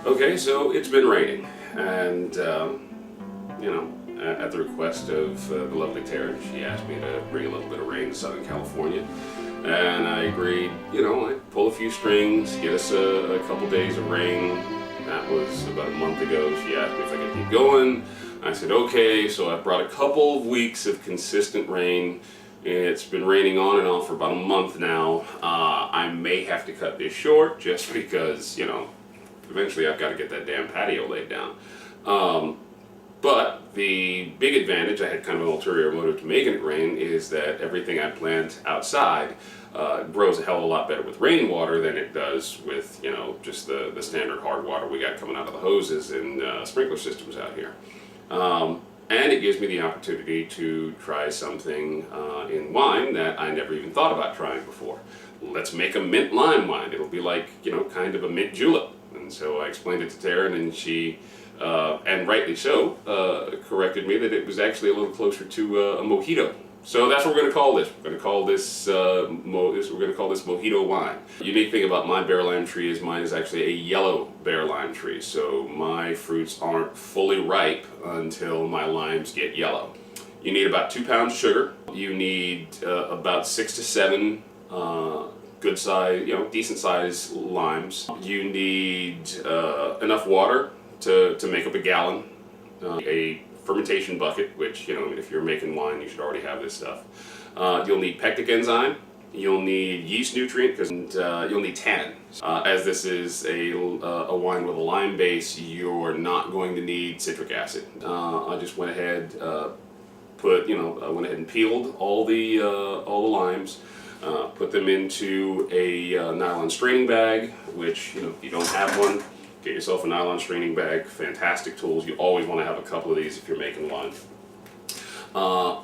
Okay, so it's been raining, and at the request of the lovely Tara, she asked me to bring a little bit of rain to Southern California, and I agreed. I'd pull a few strings, get us a couple days of rain. That was about a month ago. She asked me if I could keep going. I said okay, so I brought a couple of weeks of consistent rain. It's been raining on and off for about a month now. I may have to cut this short just because, eventually I've got to get that damn patio laid down. But the big advantage, I had kind of an ulterior motive to making it rain, is that everything I plant outside grows a hell of a lot better with rainwater than it does with, just the standard hard water we got coming out of the hoses and sprinkler systems out here. And it gives me the opportunity to try something in wine that I never even thought about trying before. Let's make a mint lime wine. It'll be like, kind of a mint julep. And so I explained it to Taryn, and she, and rightly so, corrected me that it was actually a little closer to a mojito. So that's what we're going to call this. We're going to call this Mojito Wine. The unique thing about my bear lime tree is mine is actually a yellow bear lime tree. So my fruits aren't fully ripe until my limes get yellow. You need about 2 pounds sugar. You need about 6 to 7 good size, decent size limes. You need enough water to make up a gallon. A fermentation bucket, which, if you're making wine, you should already have this stuff. You'll need pectic enzyme. You'll need yeast nutrient, and you'll need tannin. As this is a wine with a lime base, you're not going to need citric acid. I just went ahead, went ahead and peeled all the limes. Put them into a nylon straining bag, which, if you don't have one, get yourself a nylon straining bag. Fantastic tools. You always want to have a couple of these if you're making wine.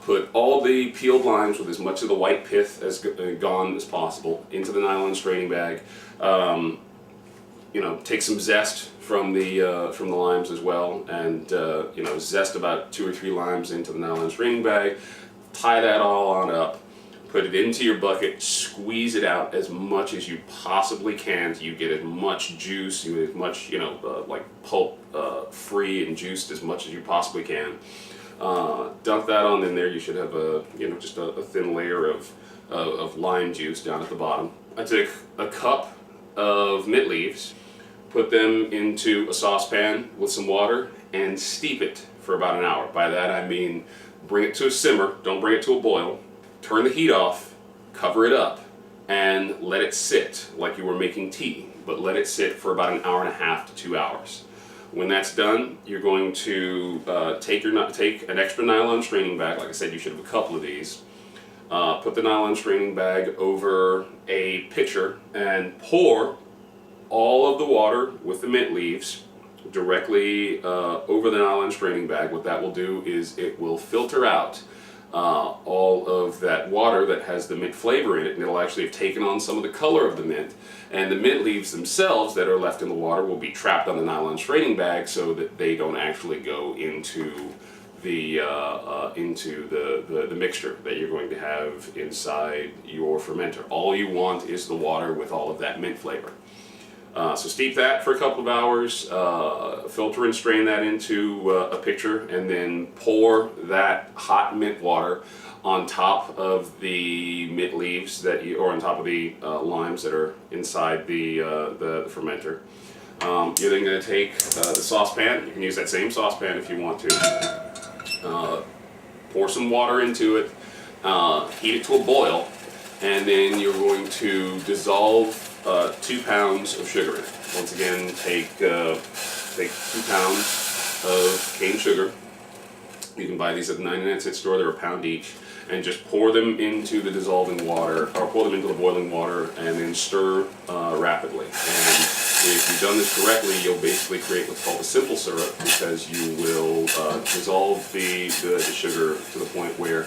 Put all the peeled limes with as much of the white pith as gone as possible into the nylon straining bag. Take some zest from the limes as well, and zest about 2 or 3 limes into the nylon straining bag. Tie that all on up. Put it into your bucket, squeeze it out as much as you possibly can so you get as much juice, you get as much, like pulp free and juiced as much as you possibly can. Dump that on in there. You should have just a thin layer of lime juice down at the bottom. I took a cup of mint leaves, put them into a saucepan with some water, and steep it for about an hour. By that I mean bring it to a simmer, don't bring it to a boil. Turn the heat off, cover it up, and let it sit like you were making tea, but let it sit for about 1.5 hours to 2 hours. When that's done, you're going to take an extra nylon straining bag. Like I said, you should have a couple of these. Put the nylon straining bag over a pitcher and pour all of the water with the mint leaves directly over the nylon straining bag. What that will do is it will filter out all of that water that has the mint flavor in it, and it'll actually have taken on some of the color of the mint. And the mint leaves themselves that are left in the water will be trapped on the nylon straining bag so that they don't actually go into the mixture that you're going to have inside your fermenter. All you want is the water with all of that mint flavor. So steep that for a couple of hours, filter and strain that into a pitcher, and then pour that hot mint water on top of the mint leaves or on top of the limes that are inside the fermenter. You're then going to take the saucepan. You can use that same saucepan if you want to. Pour some water into it, heat it to a boil, and then you're going to dissolve 2 pounds of sugar in it. Once again, take 2 pounds of cane sugar. You can buy these at the 99-cent store. They're £1 each, and just pour them into the dissolving water, or pour them into the boiling water, and then stir rapidly. And if you've done this correctly, you'll basically create what's called a simple syrup, because you will dissolve the sugar to the point where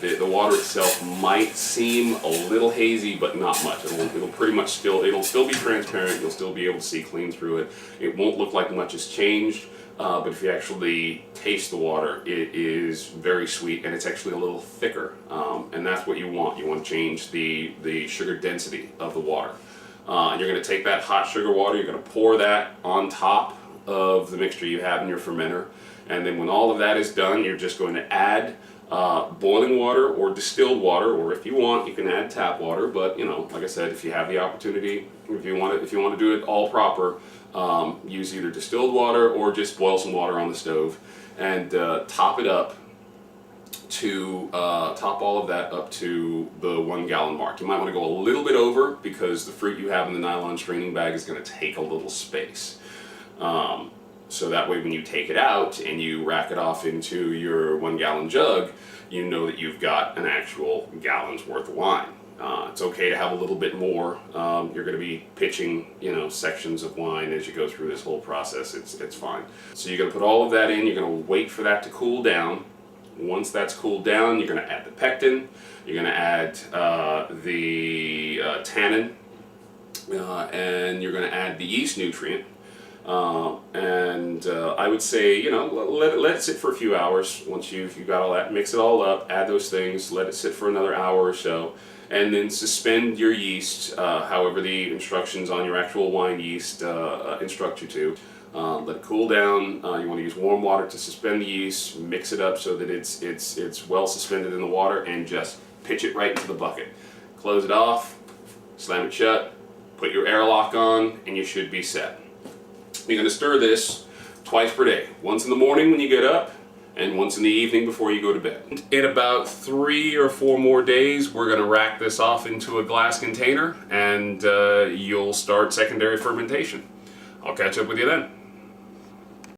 the water itself might seem a little hazy, but not much. It'll pretty much it'll still be transparent. You'll still be able to see clean through it. It won't look like much has changed, but if you actually taste the water, it is very sweet, and it's actually a little thicker. And that's what you want. You want to change the sugar density of the water. You're going to take that hot sugar water, you're going to pour that on top of the mixture you have in your fermenter, and then when all of that is done, you're just going to add boiling water or distilled water, or if you want, you can add tap water. But you know, like I said, if you have the opportunity, if you want to do it all proper, use either distilled water or just boil some water on the stove and top it up to top all of that up to the 1 gallon mark. You might want to go a little bit over because the fruit you have in the nylon straining bag is going to take a little space. So that way when you take it out and you rack it off into your 1 gallon jug, you know that you've got an actual gallon's worth of wine. It's okay to have a little bit more. You're going to be pitching, you know, sections of wine as you go through this whole process. It's fine. So you're going to put all of that in. You're going to wait for that to cool down. Once that's cooled down, you're going to add the pectin. You're going to add the tannin, and you're going to add the yeast nutrient. I would say, you know, let it sit for a few hours. Once you've got all that, mix it all up, add those things, let it sit for another hour or so, and then suspend your yeast, however the instructions on your actual wine yeast instruct you to. Let it cool down. You want to use warm water to suspend the yeast, mix it up so that it's well suspended in the water, and just pitch it right into the bucket. Close it off, slam it shut, put your airlock on, and you should be set. You're going to stir this twice per day. Once in the morning when you get up, and once in the evening before you go to bed. In about 3 or 4 more days, we're going to rack this off into a glass container, and you'll start secondary fermentation. I'll catch up with you then.